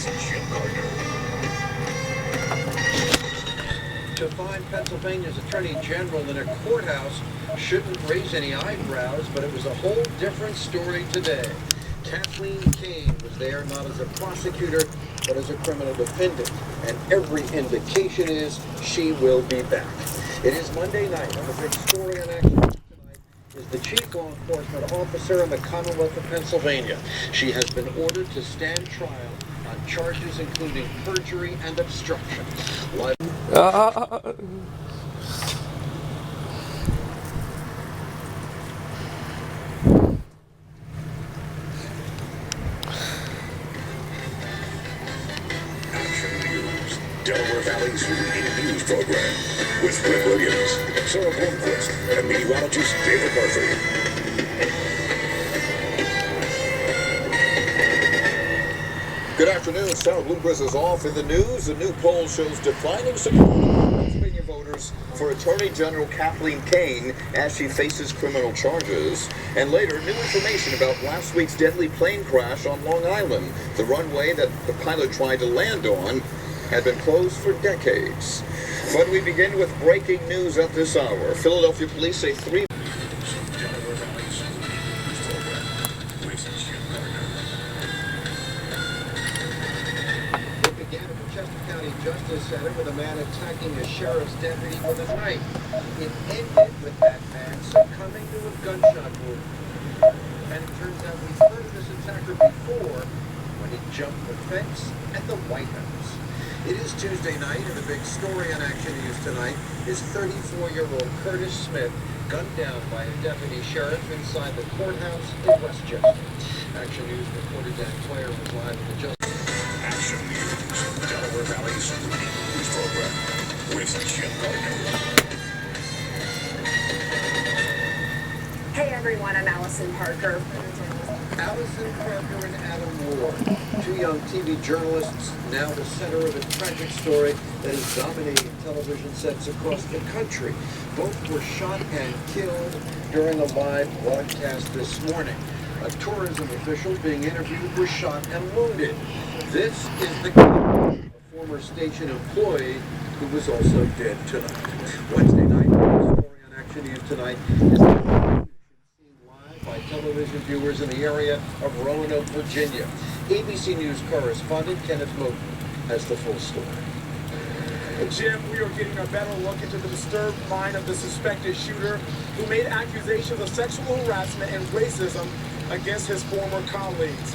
with Jim Gardner. To find Pennsylvania's Attorney General in a courthouse shouldn't raise any eyebrows, but it was a whole different story today. Kathleen Kane was there not as a prosecutor, but as a criminal defendant, and every indication is she will be back. It is Monday night, and the big story on Action News tonight is the chief law enforcement officer in the Commonwealth of Pennsylvania. She has been ordered to stand trial on charges including perjury and obstruction. Live Delaware Valley's leading news program with Rick Williams, Sarah Blomquist, and meteorologist David Murphy. Good afternoon. Sarah Blomquist is off in the news. A new poll shows declining support of Pennsylvania voters for Attorney General Kathleen Kane as she faces criminal charges. And later, new information about last week's deadly plane crash on Long Island. The runway that the pilot tried to land on had been closed for decades. But we begin with breaking news at this hour. Philadelphia police say three... It began at the Chester County Justice Center with a man attacking a sheriff's deputy with a knife. It ended with that man succumbing to a gunshot wound. And it turns out we've heard of this attacker before when he jumped the fence at the White House. It is Tuesday night, and the big story on Action News tonight is 34-year-old Curtis Smith gunned down by a deputy sheriff inside the courthouse in Westchester. Action News reporter Dan Clare was live at the Justice. Action News, Delaware Valley's leading news program with Jim Gardner. Hey everyone, I'm Allison Parker. Allison Parker and Adam Ward, two young TV journalists, now the center of a tragic story that is dominating television sets across the country. Both were shot and killed during a live broadcast this morning. A tourism official being interviewed was shot and wounded. This is the case of a former station employee who was also dead tonight. Wednesday night, the story on Action News tonight is by television viewers in the area of Roanoke, Virginia. ABC News correspondent Kenneth Moten has the full story. Jim, we are getting a better look into the disturbed mind of the suspected shooter who made accusations of sexual harassment and racism against his former colleagues.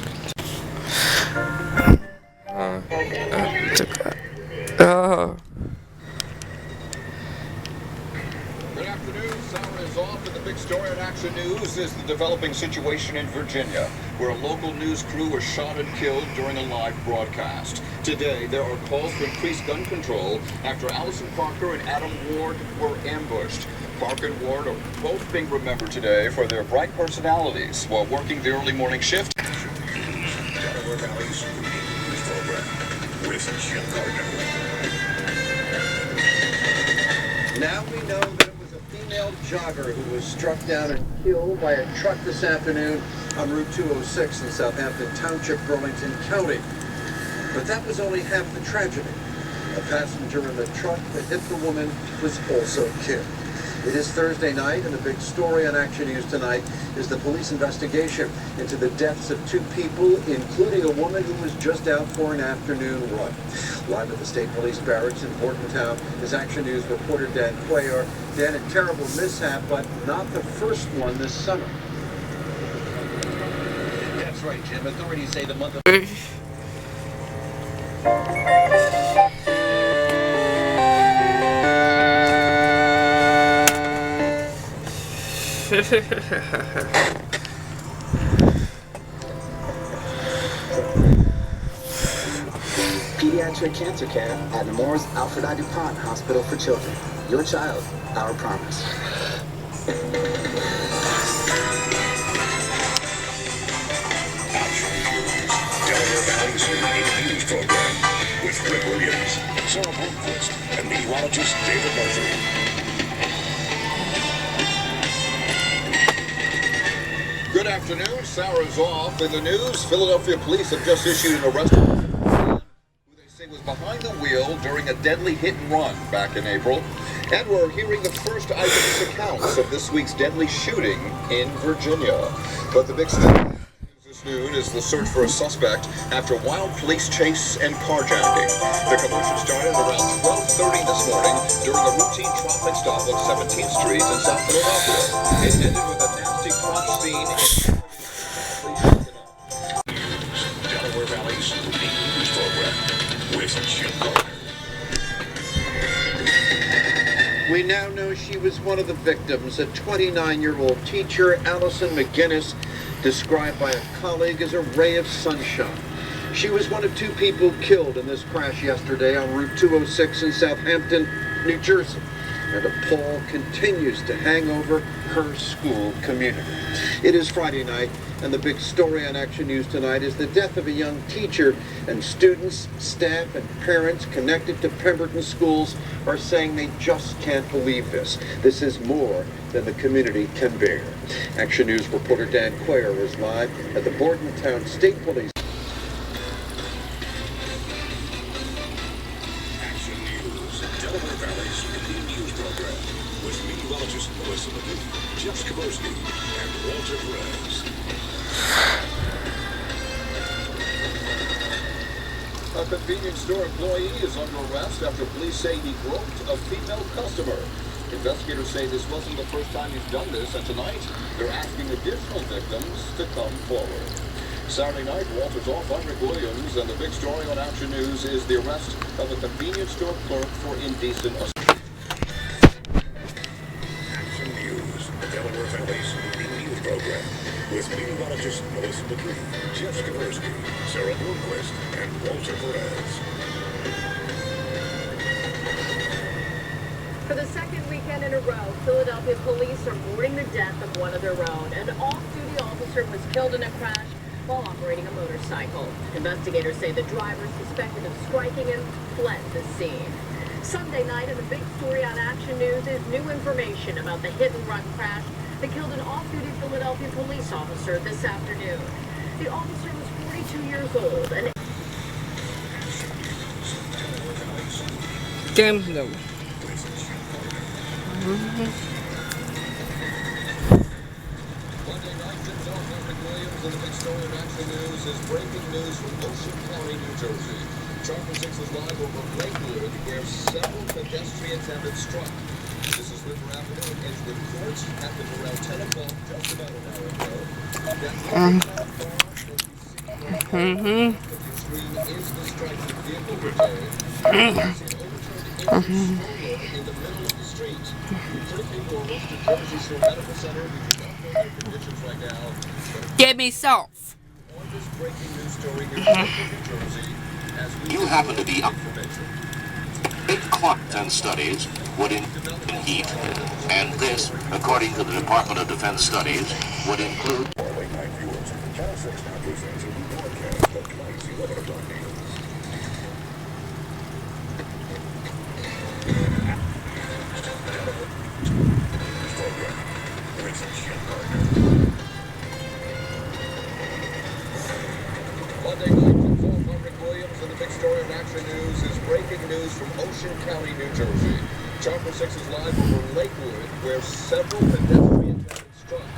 Good afternoon. Sarah is off, and the big story on Action News is the developing situation in Virginia, where a local news crew was shot and killed during a live broadcast. Today, there are calls for increased gun control after Allison Parker and Adam Ward were ambushed. Parker and Ward are both being remembered today for their bright personalities while working the early morning shift. Action News, Delaware Valley's leading news program with Jim Gardner. Now we know that it was a female jogger who was struck down and killed by a truck this afternoon on Route 206 in Southampton Township, Burlington County. But that was only half the tragedy. A passenger in the truck that hit the woman was also killed. It is Thursday night, and the big story on Action News tonight is the police investigation into the deaths of two people, including a woman who was just out for an afternoon run. Live at the State Police Barracks in Bordentown is Action News reporter Dan Quayle. Dan, a terrible mishap, but not the first one this summer. That's right, Jim. Authorities say the month of... Pediatric cancer care at Nemours Alfred I. DuPont Hospital for Children. Your child, our promise. Delaware Valley's leading news program with Rick Williams, Sarah Blomquist, and meteorologist David Murphy. Good afternoon. Sarah's off. In the news, Philadelphia police have just issued an arrest warrant was behind the wheel during a deadly hit and run back in April. And we're hearing the first eyewitness accounts of this week's deadly shooting in Virginia. But the big story this noon is the search for a suspect after a wild police chase and carjacking. The commotion started around 12:30 this morning during a routine traffic stop on 17th Street in South Philadelphia. It ended with a nasty crash scene in Delaware Valley's leading news program with Jim Gardner. We now know she was one of the victims, a 29-year-old teacher, Allison McGinnis, described by a colleague as a ray of sunshine. She was one of 2 people killed in this crash yesterday on Route 206 in Southampton, New Jersey. And a pall continues to hang over her school community. It is Friday night, and the big story on Action News tonight is the death of a young teacher, and students, staff, and parents connected to Pemberton schools are saying they just can't believe this. This is more than the community can bear. Action News reporter Dan Quayer is live at the Bordentown State Police. Action News, Delaware Valley's leading news program with meteorologist Melissa McGee, Jeff Skaborsky, and Walter Perez. A convenience store employee is under arrest after police say he groped a female customer. Investigators say this wasn't the first time he's done this, and tonight they're asking additional victims to come forward. Saturday night, Walter's off. I'm Rick Williams, and the big story on Action News is the arrest of a convenience store clerk for indecent assault. Action News, Delaware Valley's leading news program with meteorologist Melissa McGee, Jeff Skaborsky, Sarah Bloomquist, and Walter Perez. For the second weekend in a row, Philadelphia police are mourning the death of one of their own. An off-duty officer was killed in a crash while operating a motorcycle. Investigators say the driver, suspected of striking him, fled the scene. Sunday night, and the big story on Action News is new information about the hit-and-run crash that killed an off-duty Philadelphia police officer this afternoon. The officer was 42 years old and Damn no. Monday night, tips off Rick Williams, and the big story of Action News is breaking news from Ocean County, New Jersey. Channel 6 is live over Lakewood, where several pedestrians have been struck. This is River Avenue and Edgewood Court. Happened around 10 o'clock, just about an hour ago. That car that you see right now on your screen is the striking vehicle today. It's an overturned stroller in the middle of the street. 3 people are rushed to Jersey Shore Medical Center. We do not know their conditions right now. Get me soft. On this breaking news story here in New Jersey, as we You happen to be up. information. Big clocks and studies would include heat, and this, according to the Department of Defense Studies, would include late night viewers. Channel 6 now presents a new broadcast of tonight's 11 o'clock news. Program with Jim Gardner. Monday night, tips off. I'm Rick Williams, and the big story of Action News is breaking news from Ocean County, New Jersey. Channel 6 is live over Lakewood, where several pedestrians have been struck.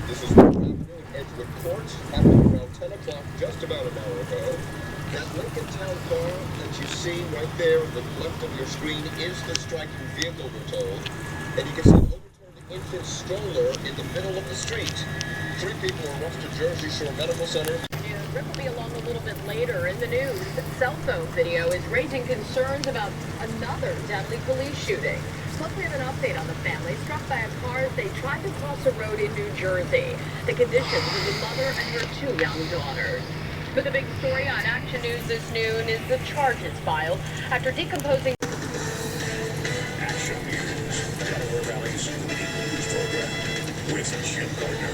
This is River Avenue and Edgewood Court. Happened around 10 o'clock, just about an hour ago. That Lincoln Town car that you see right there on the left of your screen is the striking vehicle, we're told. And you can see an overturned infant stroller in the middle of the street. 3 people are rushed to Jersey Shore Medical Center. Rick will be along a little bit later in the news. Cell phone video is raising concerns about another deadly police shooting. Plus, we have an update on the family struck by a car as they tried to cross a road in New Jersey. The conditions of the mother and her 2 young daughters. But the big story on Action News this noon is the charges filed after decomposing. Action News, Delaware Valley's leading news program with Jim Gardner.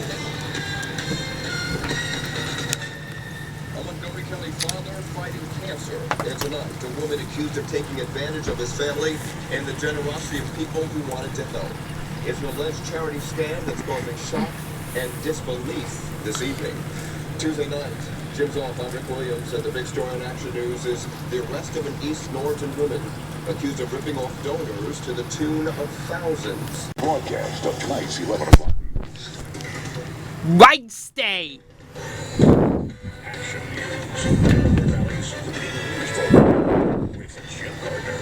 A Montgomery County father fighting cancer. And tonight, a woman accused of taking advantage of his family and the generosity of people who wanted to help. It's an alleged charity stand that's causing shock and disbelief this evening. Tuesday night, Jim's off. I'm Rick Williams, and the big story on Action News is the arrest of an East Norriton woman accused of ripping off donors to the tune of thousands. Broadcast of tonight's 11 o'clock. Right stay. Action News. Valley's leading news program with Jim Gardner.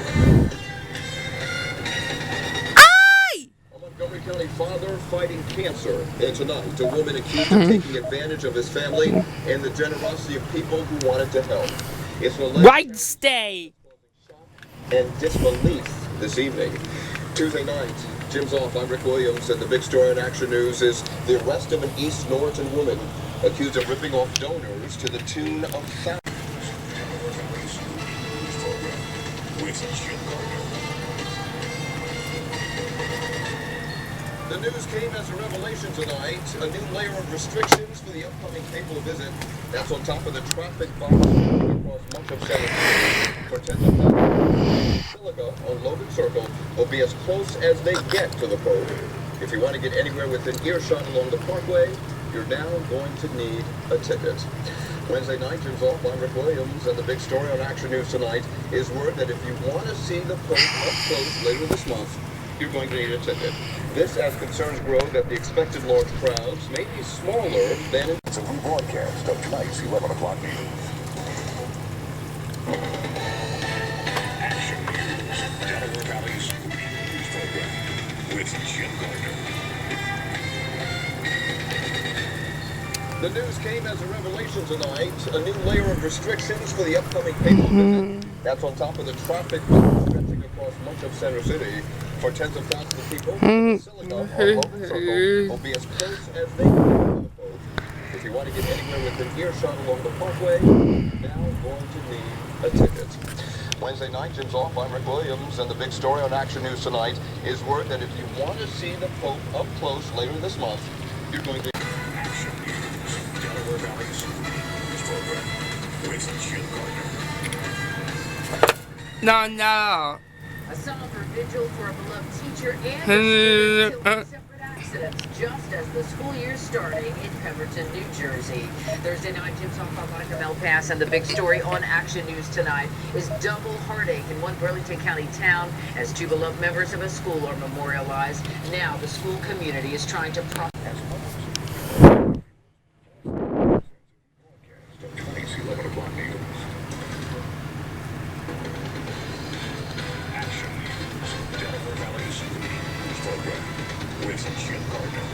A Montgomery County father fighting cancer. And tonight, a woman accused of taking advantage of his family and the generosity of people who wanted to help. It's an alleged Right stay. and disbelief this evening. Tuesday night, Jim's off. I'm Rick Williams, and the big story on Action News is the arrest of an East Norriton woman accused of ripping off donors to the tune of thousands. With Jim Gardner. The news came as a revelation tonight. A new layer of restrictions for the upcoming papal visit. That's on top of the traffic bombs across much of San Antonio for tens of thousands. Basilica on Logan Circle will be as close as they get to the Pope. If you want to get anywhere within earshot along the Parkway, you're now going to need a ticket. Wednesday night, Jim's off. I'm Rick Williams, and the big story on Action News tonight is word that if you want to see the Pope up close later this month, you're going to need a ticket. This as concerns grow that the expected large crowds may be smaller than in... It's a rebroadcast of tonight's 11 o'clock news. Action News. Delaware Valley's leading news program with Jim Gardner. The news came as a revelation tonight. A new layer of restrictions for the upcoming papal visit. That's on top of the traffic stretching across much of Center City for tens of thousands of people. The Basilica on Logan Circle will be as close as they can to the Pope. If you want to get anywhere within earshot along the Parkway, you're now going to need a ticket. Wednesday night, Jim's off. I'm Rick Williams, and the big story on Action News tonight is word that if you want to see the Pope up close later this month, you're going to... Action News. Delaware Valley's leading news program with Jim Gardner. No. A somber vigil for a beloved teacher and a student killed in separate accidents just as the school year starting in Pemberton, New Jersey. Thursday night, Jim's off on Monica Melpass, and the big story on Action News tonight is double heartache in one Burlington County town as two beloved members of a school are memorialized. Now the school community is trying to process. Tonight's 11 o'clock news. Action News. Delaware Valley's leading news program with Jim Gardner.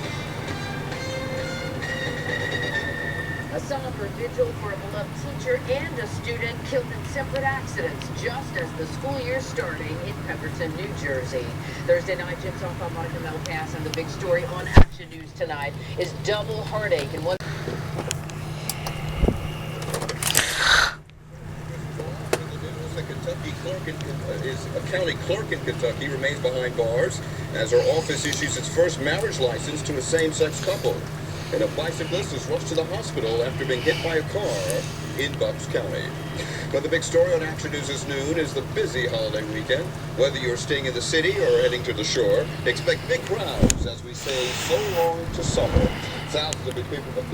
A somber vigil for a beloved teacher and a student killed in separate accidents just as the school year starting in Pemberton, New Jersey. Thursday night, Jim's off on Monica Melpass, and the big story on Action News tonight is double heartache in one. A county clerk in Kentucky remains behind bars as her office issues its first marriage license to a same-sex couple. And a bicyclist is rushed to the hospital after being hit by a car in Bucks County. But the big story on Action News this noon is the busy holiday weekend. Whether you're staying in the city or heading to the shore, expect big crowds as we say so long to summer. Thousands of people.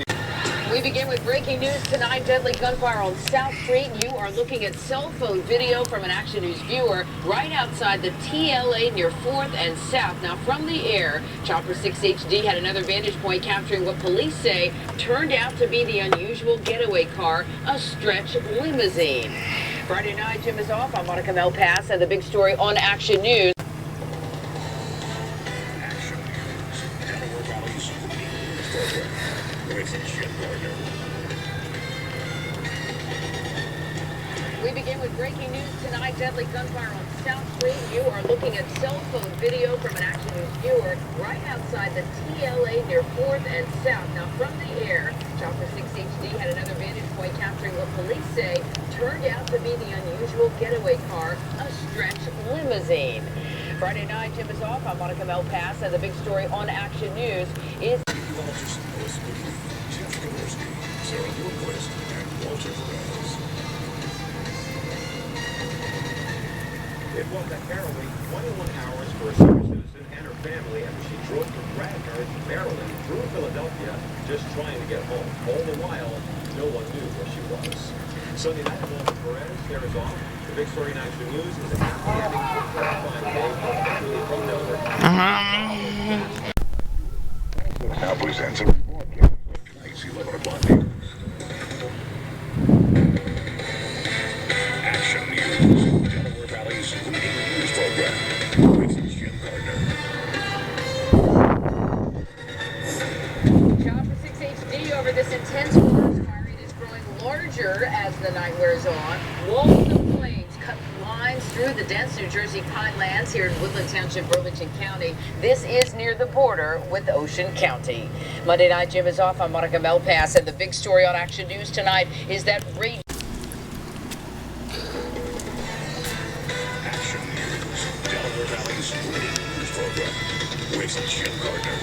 We begin with breaking news tonight. Deadly gunfire on South Street. You are looking at cell phone video from an Action News viewer right outside the TLA near 4th and South. Now, from the air, Chopper 6 HD had another vantage point capturing what police say turned out to be the unusual getaway car, a stretch limousine. Friday night, Jim is off on Monica Melpass, and the big story on Action News. Action News. Delaware Valley's leading news program with Jim Gardner. We begin with breaking news tonight. Deadly gunfire on South Street. You are looking at cell phone video from an Action News viewer right outside the TLA near 4th and South. Now, from the air, Chopper 6 HD had another vantage point capturing what police say turned out to be the unusual getaway car, a stretch limousine. Friday night, Jim is off on Monica Melpass, and the big story on Action News is... Walters, Jeff Jaworski, Sarah Nordquist, and Walter Perez. It was a harrowing 21 hours for a senior citizen and her family after she drove from Radnor, Maryland, through Philadelphia, just trying to get home. All the while, no one knew where she was. Sunday night, Walter Perez stares off. The big story in Action News is a happy ending to a terrifying day. Now presents a rebroadcast of tonight's 11 o'clock news. Action News, Delaware Valley's leading news program, with Jim Gardner. Job for 6HD over this intense forest fire. It is growing larger as the night wears on. Walls of flames cut lines through the dense New Jersey pine lands here in Woodland Township, Burlington County. This is near the border with Ocean County. Monday night, Jim is off. I'm Monica Melpass, and the big story on Action News tonight is that raging. Action News, Delaware Valley's leading news program, with Jim Gardner.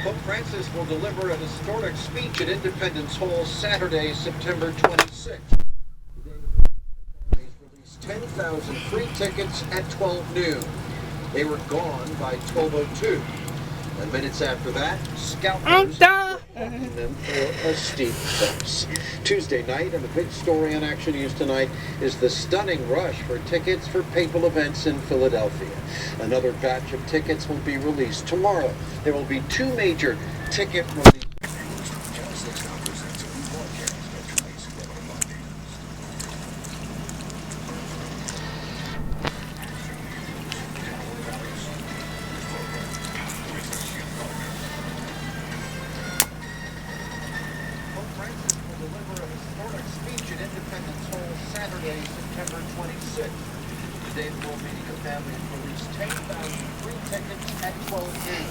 Pope Francis will deliver a historic speech at Independence Hall Saturday, September 26th. Authorities released 10,000 free tickets at 12 noon. They were gone by 12:02. And minutes after that, scalpers were hawking them for a steep price. Tuesday night, and the big story on Action News tonight is the stunning rush for tickets for papal events in Philadelphia. Another batch of tickets will be released tomorrow. There will be two major ticket releases. Channel 6 now presents a rebroadcast of tonight's 11 o'clock news. Delaware Valley's news program, with Jim Gardner. Pope Francis will deliver a historic speech at Independence Hall Saturday, September 26th. The David Will Media family released 10,000 free tickets at 12 noon.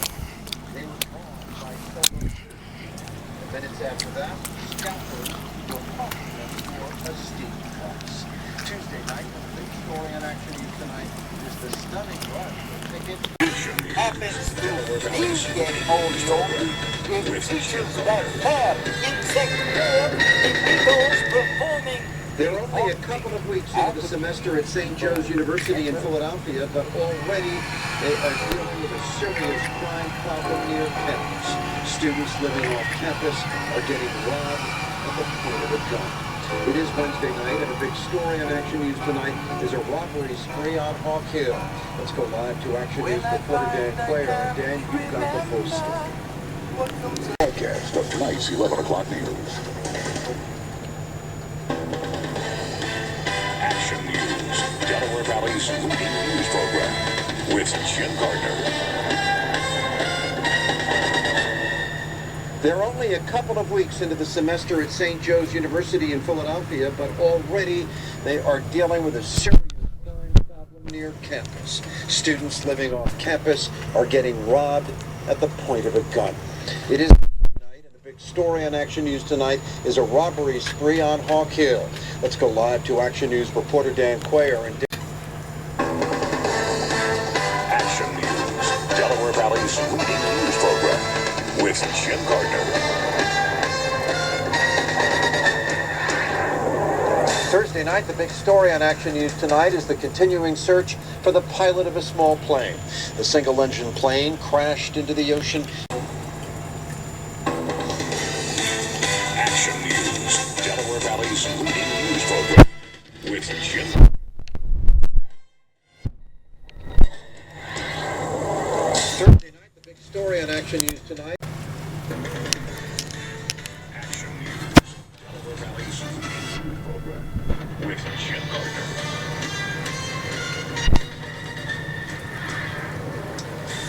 They were gone by 12:02. And minutes after that, scalpers were hawking them for a steep price. Tuesday night, the big story on Action News tonight is the stunning rush for tickets. Happens to get on your teachers that have performing. They're only a couple of weeks into the semester at St. Joe's University in Philadelphia, but already they are dealing with a serious crime problem near campus. Students living off campus are getting robbed at the point of a gun. It is Wednesday night, and a big story on Action News tonight is a robbery spree on Hawk Hill. Let's go live to Action News reporter Dan Clare. And Dan, you've got the full story. Broadcast of tonight's 11 o'clock news. Action News, Delaware Valley's leading news program, with Jim Gardner. They're only a couple of weeks into the semester at St. Joe's University in Philadelphia, but already they are dealing with a serious crime problem near campus. Students living off campus are getting robbed at the point of a gun. It is night, and the big story on Action News tonight is a robbery spree on Hawk Hill. Let's go live to Action News reporter Dan Quayle. And Action News, Delaware Valley's leading news program, with Jim Gardner. Thursday night, the big story on Action News tonight is the continuing search for the pilot of a small plane. The single-engine plane crashed into the ocean. Action News, Delaware Valley's leading news program, with Jim. Thursday night, the big story on Action News tonight. Action News, Delaware Valley's leading news program, with Jim Gardner.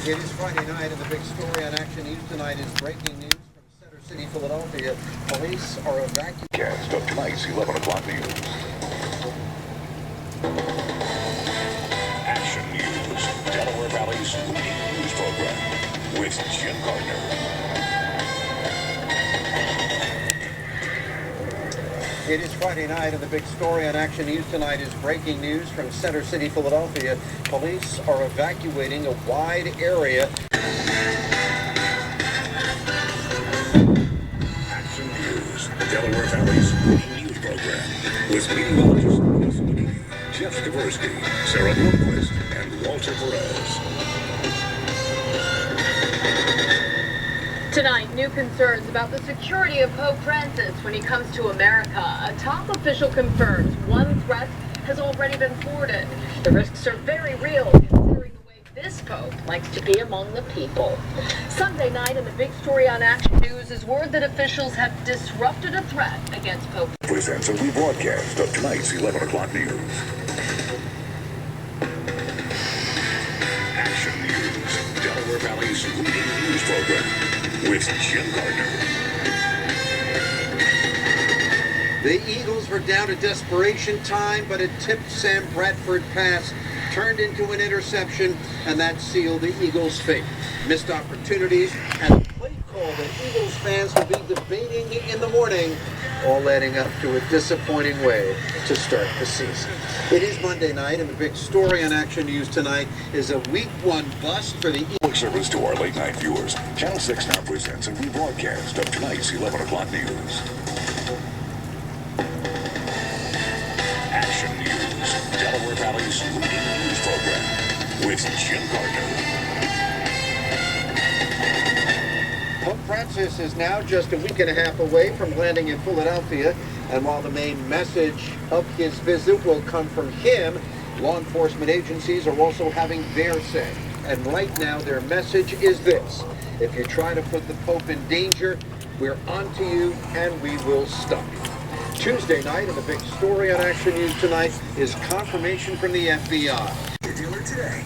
It is Friday night, and the big story on Action News tonight is breaking news from Center City, Philadelphia. Police are evacuating. Broadcast of tonight's 11 o'clock news. Action News, Delaware Valley's leading news program, with Jim Gardner. It is Friday night, and the big story on Action News tonight is breaking news from Center City, Philadelphia. Police are evacuating a wide area. Action News, Delaware Valley's leading news program, with meteorologist Melissa McGee, Jeff Skversky, Sarah Bloomquist, and Walter Perez. Tonight, new concerns about the security of Pope Francis when he comes to America. A top official confirms one threat has already been thwarted. The risks are very real, considering the way this Pope likes to be among the people. Sunday night, and the big story on Action News is word that officials have disrupted a threat against Pope. Presents a rebroadcast of tonight's 11 o'clock news. Action News, Delaware Valley's leading news program, with Jim Gardner. The Eagles were down to desperation time, but a tipped Sam Bradford pass turned into an interception, and that sealed the Eagles' fate. Missed opportunities and a play call that Eagles fans will be debating in the morning, all adding up to a disappointing way to start the season. It is Monday night, and the big story on Action News tonight is a Week 1 bust for the Eagles. Public service to our late night viewers. Channel 6 now presents a rebroadcast of tonight's 11 o'clock news. Action News, Delaware Valley's leading news program, with Jim Gardner. Pope Francis is now just a week and a half away from landing in Philadelphia, and while the main message of his visit will come from him, law enforcement agencies are also having their say. And right now their message is this: if you try to put the Pope in danger, we're on to you and we will stop you. Tuesday night, and the big story on Action News tonight is confirmation from the FBI. The dealer today.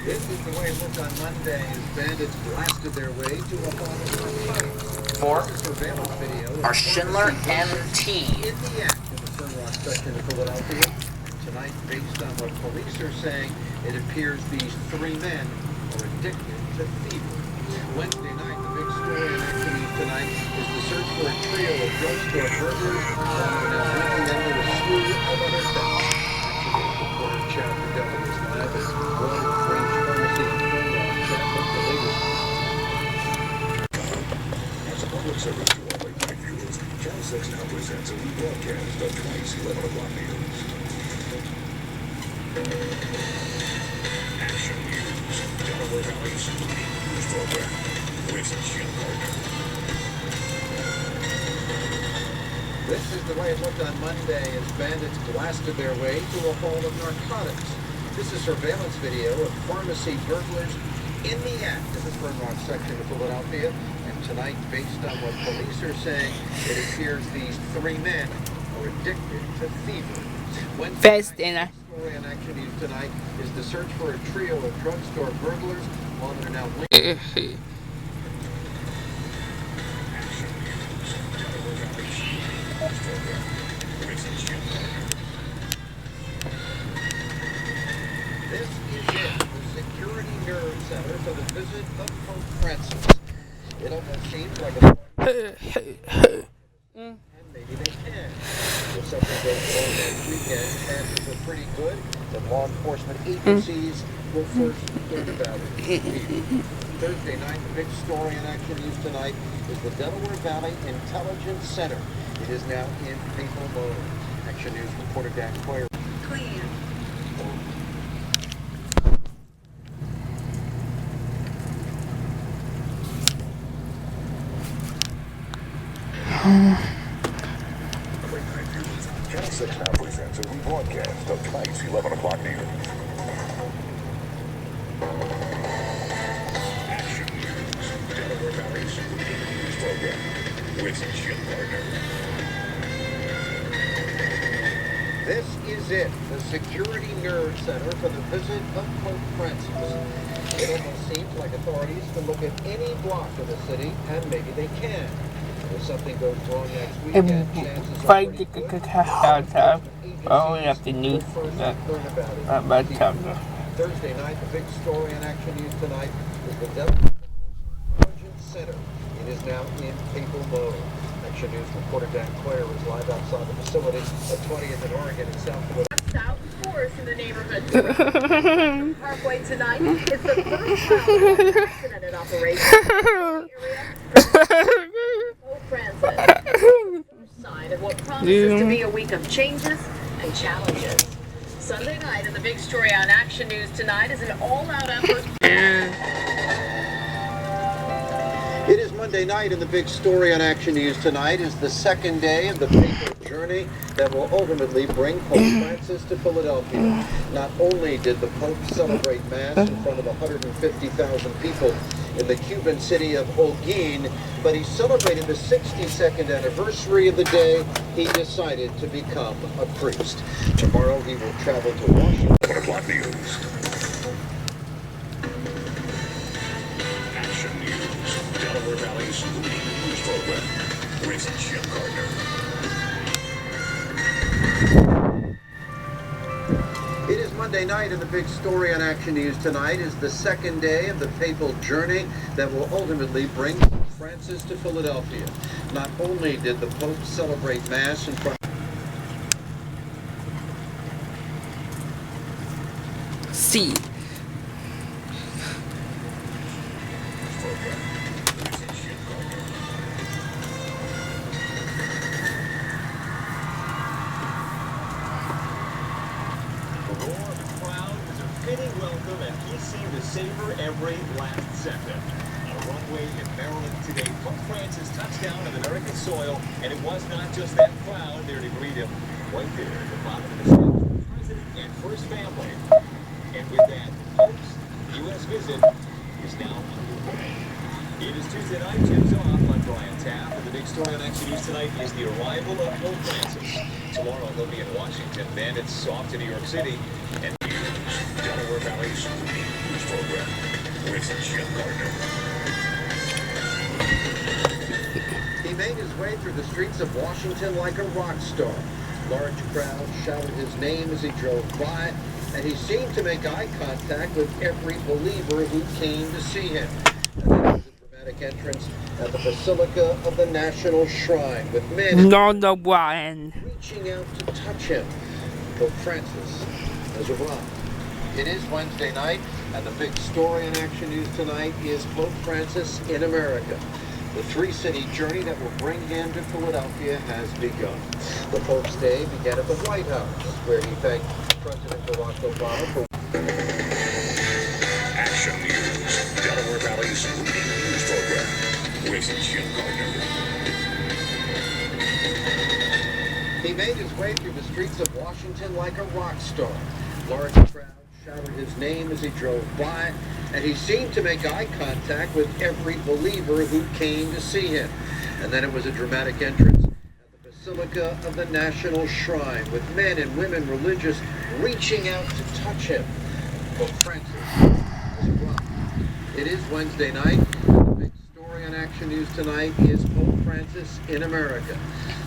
This is the way it looked on Monday as bandits blasted their way to a home of For surveillance video our Schindler MT. in the act in the Sunrock section of Philadelphia. Tonight, based on what police are saying, it appears these three men are addicted to fever. Wednesday night, the big story in Action News tonight is the search for a trio of drugstore burglars now linking them to a slew of other thefts. Action News reporter Chad Fidel is live at Royal Range Pharmacy in Cornwall. Chad, what's the latest? As a public service to our late night viewers, Channel 6 now presents a rebroadcast of tonight's 11 o'clock news. Action News, Delaware Valley's leading news program, with Jim Gardner. This is the way it looked on Monday as bandits blasted their way to a haul of narcotics. This is surveillance video of pharmacy burglars in the act in the Sunrock section of Philadelphia. And tonight, based on what police are saying, it appears these three men are addicted to fever. Wednesday night's story on Action News tonight is the search for a trio of drugstore burglars on their now linked. This is it, the Security Nerve Center for the visit of Pope Francis. It almost seems like a and maybe they can. If something goes wrong next weekend, chances are pretty good that law enforcement agencies will first learn about it. Thursday night, the big story in Action News tonight is the Delaware Valley Intelligence Center. It is now in paper mode. Action News reporter Dan Coyer. Clean. Channel 6 now presents a rebroadcast of tonight's 11 o'clock news. Action News, Delaware Valley's leading news program, with Jim Gardner. This is it, the Security Nerve Center for the visit of Pope Francis. It almost seems like authorities can look at any block of the city, and maybe they can. If something goes wrong next weekend, chances are pretty good. Have the news Thursday night, the big story on Action News tonight is the Delaware Intelligence Center. It is now in paper mode. Action News reporter Dan Clare is live outside the facility at 20th and Oregon in South Florida. South Force in the neighborhood. Parkway tonight is the first round of unprecedented operation in the area. Pope Francis. Sign of what promises to be a week of changes and challenges. Sunday night, and the big story on Action News tonight is an all-out effort. It is Monday night, and the big story on Action News tonight is the second day of the papal journey that will ultimately bring Pope Francis to Philadelphia. Not only did the Pope celebrate Mass in front of 150,000 people in the Cuban city of Holguin, but he celebrated the 62nd anniversary of the day he decided to become a priest. Tomorrow he will travel to Washington. 1 o'clock news. Action News. Delaware Valley's leading news program with Jim Gardner. It is Monday night, and the big story on Action News tonight is the second day of the papal journey that will ultimately bring Francis to Philadelphia. Not only did the Pope celebrate Mass in front C. Fitting welcome, and he seemed to savor every last second. On a runway in Maryland today, Pope Francis touched down on American soil, and it was not just that crowd there to greet him. Right there at the bottom of the steps, President and First Family. And with that, Pope's U.S. visit is now underway. It is Tuesday night, Jim's off. I'm Brian Tapp, and the big story on Action News tonight is the arrival of Pope Francis. Tomorrow he'll be in Washington, then it's off to New York City, and Delaware Valley's leading news program with Jim Gardner. He made his way through the streets of Washington like a rock star. Large crowds shouted his name as he drove by, and he seemed to make eye contact with every believer who came to see him. And then was a dramatic entrance at the Basilica of the National Shrine with men reaching out to touch him. Pope Francis has arrived. It is Wednesday night, and the big story in Action News tonight is Pope Francis in America. The three-city journey that will bring him to Philadelphia has begun. The Pope's day began at the White House, where he thanked President Barack Obama for Action News. Delaware Valley's leading news program with Jim Gardner. He made his way through the streets of Washington like a rock star. Large crowds shouted his name as he drove by, and he seemed to make eye contact with every believer who came to see him. And then it was a dramatic entrance at the Basilica of the National Shrine with men and women religious reaching out to touch him. Pope Francis has arrived. It is Wednesday night. The big story on Action News tonight is Pope Francis in America.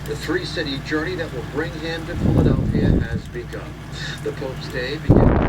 The three-city journey that will bring him to Philadelphia has begun. The Pope's day began